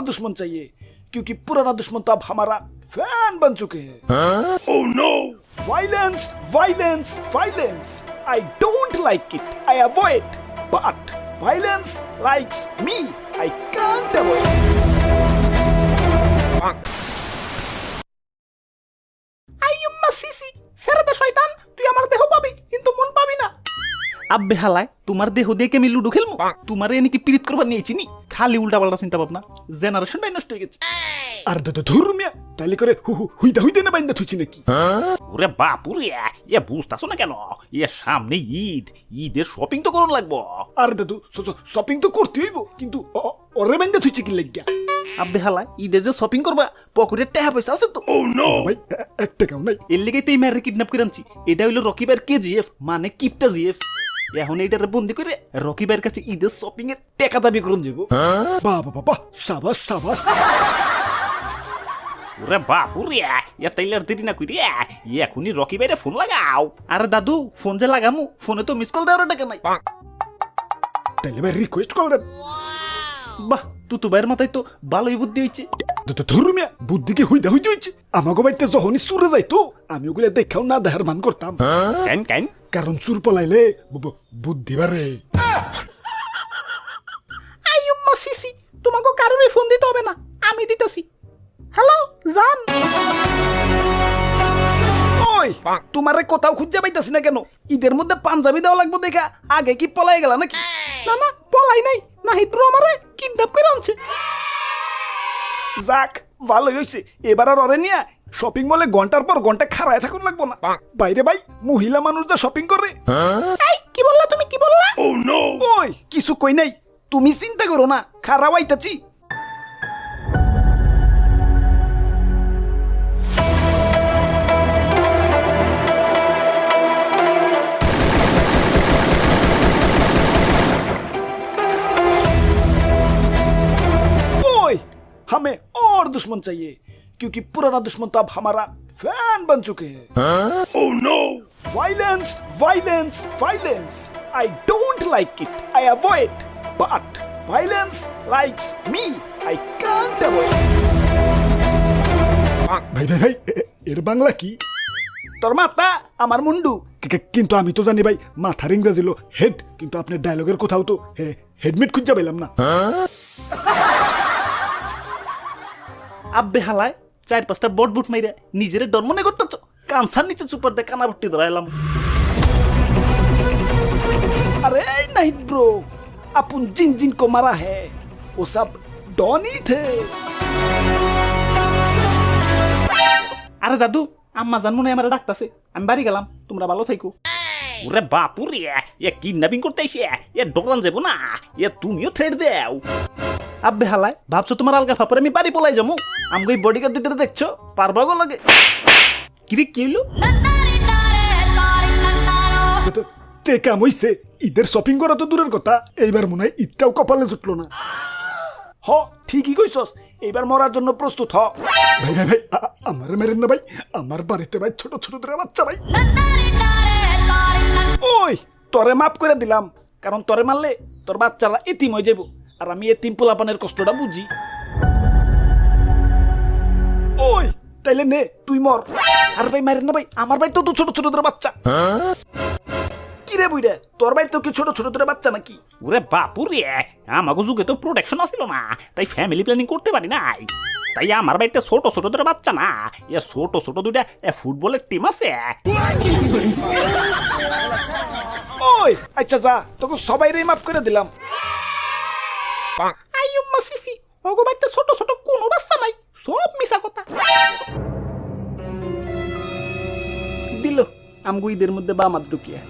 दुश्मन चाहिए क्योंकि पुराना दुश्मन तो अब हमारा फैन बन चुके हैं। Oh no! Violence, violence, violence. I don't like it. I avoid. But violence likes me. I can't avoid. আইয়ুম্মা সিসি ছেড়ে দে শয়তান, তুই আমার দেহ পাবি কিন্তু মন পাবি না। আব্বে হালায়, তোমার দেহ দেখে আমি লুডো খেলবো? তোমার এনে কি পিরিত করবার নিয়েছি নি? খালি উল্টা পাল্টা চিন্তা ভাবনা, জেনারেশনটাই নষ্ট হয়ে গেছে। আর দাদা ধরু মিয়া, তাইলে করে হুইদা না বাইন্দা থুইছি নাকি? ওরে বাপুরে, এ বুঝতাছো না কেন? এ সামনে ঈদ, ঈদের শপিং তো করুন লাগবো। আর দাদু শপিং তো করতে হইব, কিন্তু ওরে বাইন্দা থুইছি কি লাগিয়া? আব্বে হালায়, ঈদের যে শপিং করবা পকেটে টাকা পয়সা আছে তো? ভাই এক টাকাও নাই। এর লেগেই তো এই মেয়ের কিডন্যাপ করে আনছি। এটা হইলো রকিবার কেজিএফ, মানে কিপটা জিএফ। এখন এইটারে বন্দি করে রকিবার কাছে ঈদের শপিং এর টাকা দাবি করুন যাবো। বাবা বাবা, সাবাস সাবাস। ওরে বাপুরে, এ তাইলে দেরি না করি, এখনই রকি বাইরে ফোন লাগাও। আরে দাদু, ফোন যে লাগামু, ফোনে তো মিস কল দেওয়ার টাকা নাই। তাইলে ভাই রিকোয়েস্ট করেন। বাহ, তুতু ভাইয়ের মাথায় তো ভালোই বুদ্ধি হইছে। দাদা ধরু মিয়া, বুদ্ধি কি হইতে হইছে? আমাকে বাড়িতে যখনই সুরে যাইতো আমি ওগুলা দেখাও না দেখার মান করতাম। কেন কেন? কারণ সুর পলাইলে বুদ্ধি বাড়ে। আইয়ুম্মা সিসি, তোমাকে কারোরই ফোন দিতে হবে না, আমি দিতেছি। হ্যালো জান। ওই তোমারে কোথাও খুঁজে পাইতাছি না কেন? ঈদের মধ্যে পাঞ্জাবি দেওয়া লাগবে দেখা আগে কি পলাই গেল নাকি? না না, পলাই নাই, নাহিদ ব্রো আমারে কিডন্যাপ করে আনছে। যাক ভালোই হয়েছে, এবার আর ওরে নিয়ে শপিং মলে ঘন্টার পর ঘন্টা খাড়ায় থাকুন লাগবো না। বাইরে ভাই মহিলা মানুষ যা শপিং করে। এই কি বললা তুমি, কি বললা? ওই কিছু কই নাই, তুমি চিন্তা করো না, খারাপ আইতাছি। हमें और दुश्मन चाहिए क्योंकि पुराना दुश्मन तो अब हमारा फैन बन चुके हैं। Oh no! Violence, violence, violence. I don't like it. I avoid. But violence likes me. I can't avoid. ভাই ভাই ভাই, এর বাংলা কি? তোর মাথা আমার মুন্ডু। কিন্তু আমি তো জানি ভাই মাথার ইংরেজি হলো হেড, কিন্তু আপনার ডায়লগের কোথাও তো হেডমেট খুঁজে পেলাম না। আব্বে হালায়, 4-5টা বট বুট মাইরা নিজের ডর মনে করতেছ? কানসার নিচে চুপার দিয়ে কানা ভর্তি ধরাইলাম। अरे नहीं ब्रो, अपन जिन जिन को मारा है वो सब डॉन ही थे। আরে দাদু, আম্মা জান মনে হয় আমার ডাকতাছে, আমি বাড়ি গেলাম, তোমরা ভালো থাইকো। ওরে বাপুরে, এ কিডন্যাপিং করতে এসে এ ডরান যাবো না, এ তুমিও থ্রেড দেও। আব্বে হালায়, ভাবছো তোমার আলগা ফাপরে আমি বাড়ি পলাই যাবো? আমাকে ওই বডিগার্ড দুটো দেখছো, পারবা গো লাগে। কিরে কি হইলো? তে কাম হইছে, ঈদের শপিং করা তো দূরের কথা, এইবার মনে হয় ঈদটাও কপালে জুটলো না। হ ঠিকই কইছস, এইবার মরার জন্য প্রস্তুত হ। ভাই ভাই ভাই, আমার মেরেন না ভাই, আমার বাড়িতে ভাই ছোট ছোট দুটো বাচ্চা ভাই। ওই তোরে মাফ করে দিলাম, কারণ তোরে মারলে তোর বাচ্চারা এতিম হয়ে যাবো, আর আমি এতিম পোলাপানের কষ্টটা বুঝি। ওই তাইলে নে তুই মর। আর ভাই মারেন না ভাই, আমার ভাই তো ছোট ছোট দুটো বাচ্চা। কিরে বুইরা, তোর ভাই তো কি ছোট ছোট দুটো বাচ্চা নাকি? ওরে বাপুরে, আমাকে যুগে তো প্রোটেকশন আসছিল না, তাই ফ্যামিলি প্ল্যানিং করতে পারি নাই। তাই আমার বাড়িতে ছোট ছোট দুটো বাচ্চা না, এ ছোট ছোট দুটা ফুটবলের টিম আছে। ওই আচ্ছা যা, তোকে সবাইরে মাফ করে দিলাম। আইয়ুম্মা সিসি, ওগো বাড়িতে ছোট ছোট কোনো বাচ্চা নাই, সব মিছা কথা। দিল আমগো ঈদের মধ্যে বামাত ঢুকিয়ে।